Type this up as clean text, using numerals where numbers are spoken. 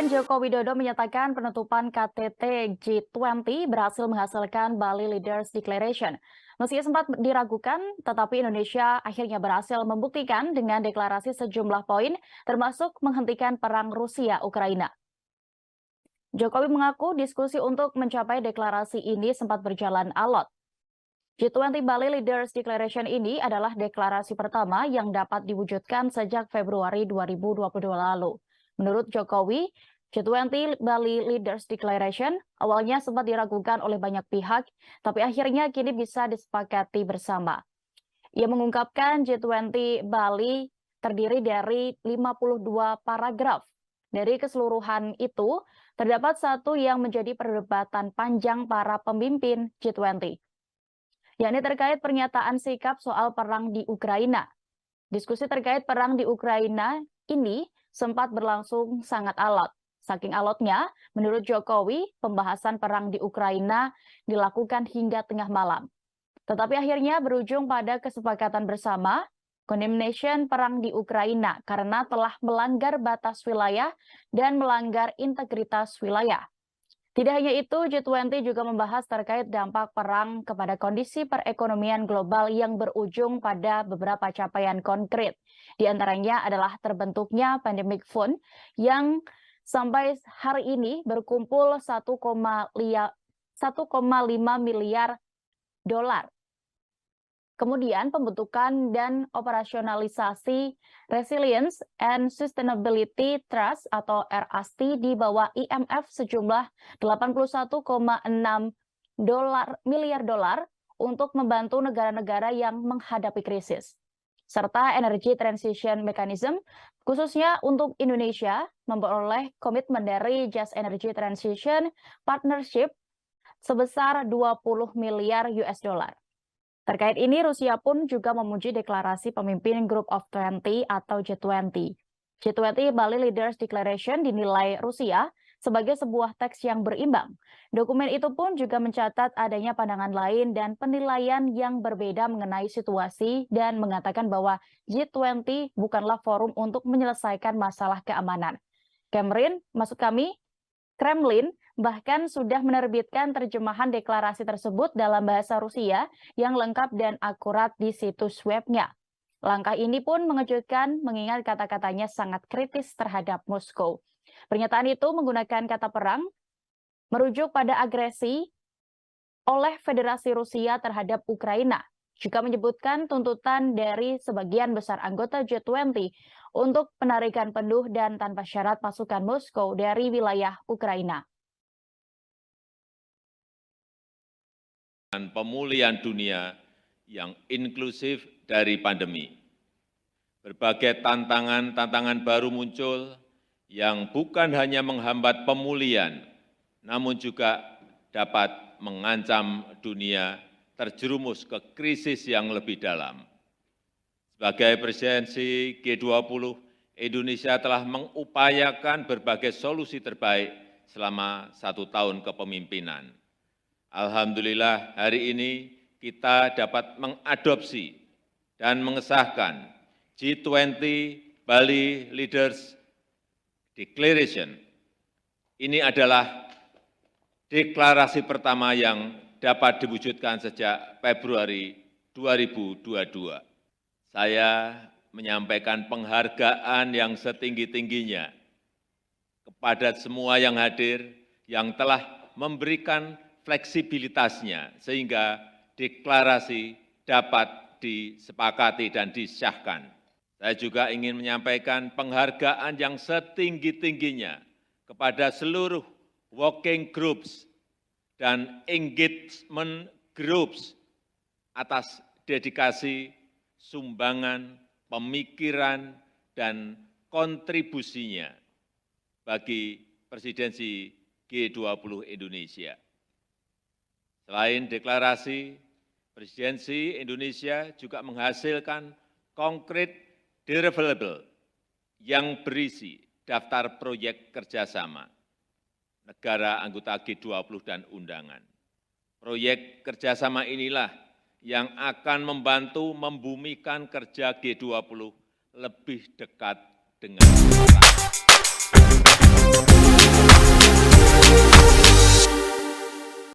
Presiden Joko Widodo menyatakan penutupan KTT G20 berhasil menghasilkan Bali Leaders Declaration. Meski sempat diragukan, tetapi Indonesia akhirnya berhasil membuktikan dengan deklarasi sejumlah poin, termasuk menghentikan perang Rusia-Ukraina. Jokowi mengaku diskusi untuk mencapai deklarasi ini sempat berjalan alot. G20 Bali Leaders Declaration ini adalah deklarasi pertama yang dapat diwujudkan sejak Februari 2022 lalu. Menurut Jokowi, G20 Bali Leaders Declaration awalnya sempat diragukan oleh banyak pihak, tapi akhirnya kini bisa disepakati bersama. Ia mengungkapkan G20 Bali terdiri dari 52 paragraf. Dari keseluruhan itu, terdapat satu yang menjadi perdebatan panjang para pemimpin G20. Yakni terkait pernyataan sikap soal perang di Ukraina. Diskusi terkait perang di Ukraina ini sempat berlangsung sangat alot. Saking alotnya, menurut Jokowi, pembahasan perang di Ukraina dilakukan hingga tengah malam. Tetapi akhirnya berujung pada kesepakatan bersama, condemnation perang di Ukraina karena telah melanggar batas wilayah dan melanggar integritas wilayah. Tidak hanya itu, G20 juga membahas terkait dampak perang kepada kondisi perekonomian global yang berujung pada beberapa capaian konkret. Di antaranya adalah terbentuknya Pandemic Fund yang sampai hari ini berkumpul 1,5 miliar dolar. Kemudian pembentukan dan operasionalisasi Resilience and Sustainability Trust atau RAST di bawah IMF sejumlah 81,6 miliar dolar untuk membantu negara-negara yang menghadapi krisis. Serta Energy Transition Mechanism, khususnya untuk Indonesia, memperoleh komitmen dari Just Energy Transition Partnership sebesar 20 miliar US dollar. Terkait ini, Rusia pun juga memuji deklarasi pemimpin Group of 20 atau G20. G20 Bali Leaders Declaration dinilai Rusia sebagai sebuah teks yang berimbang. Dokumen itu pun juga mencatat adanya pandangan lain dan penilaian yang berbeda mengenai situasi dan mengatakan bahwa G20 bukanlah forum untuk menyelesaikan masalah keamanan. Kremlin bahkan sudah menerbitkan terjemahan deklarasi tersebut dalam bahasa Rusia yang lengkap dan akurat di situs webnya. Langkah ini pun mengejutkan mengingat kata-katanya sangat kritis terhadap Moskow. Pernyataan itu menggunakan kata perang, merujuk pada agresi oleh Federasi Rusia terhadap Ukraina. Juga menyebutkan tuntutan dari sebagian besar anggota G20 untuk penarikan penuh dan tanpa syarat pasukan Moskow dari wilayah Ukraina. Pemulihan dunia yang inklusif dari pandemi. Berbagai tantangan baru muncul yang bukan hanya menghambat pemulihan, namun juga dapat mengancam dunia terjerumus ke krisis yang lebih dalam. Sebagai presidensi G20, Indonesia telah mengupayakan berbagai solusi terbaik selama 1 tahun kepemimpinan. Alhamdulillah hari ini kita dapat mengadopsi dan mengesahkan G20 Bali Leaders Declaration. Ini adalah deklarasi pertama yang dapat diwujudkan sejak Februari 2022. Saya menyampaikan penghargaan yang setinggi-tingginya kepada semua yang hadir yang telah memberikan fleksibilitasnya sehingga deklarasi dapat disepakati dan disahkan. Saya juga ingin menyampaikan penghargaan yang setinggi-tingginya kepada seluruh working groups dan engagement groups atas dedikasi, sumbangan, pemikiran, dan kontribusinya bagi presidensi G20 Indonesia. Selain deklarasi, presidensi Indonesia juga menghasilkan konkret deliverable yang berisi daftar proyek kerjasama negara anggota G20 dan undangan. Proyek kerjasama inilah yang akan membantu membumikan kerja G20 lebih dekat dengan masyarakat.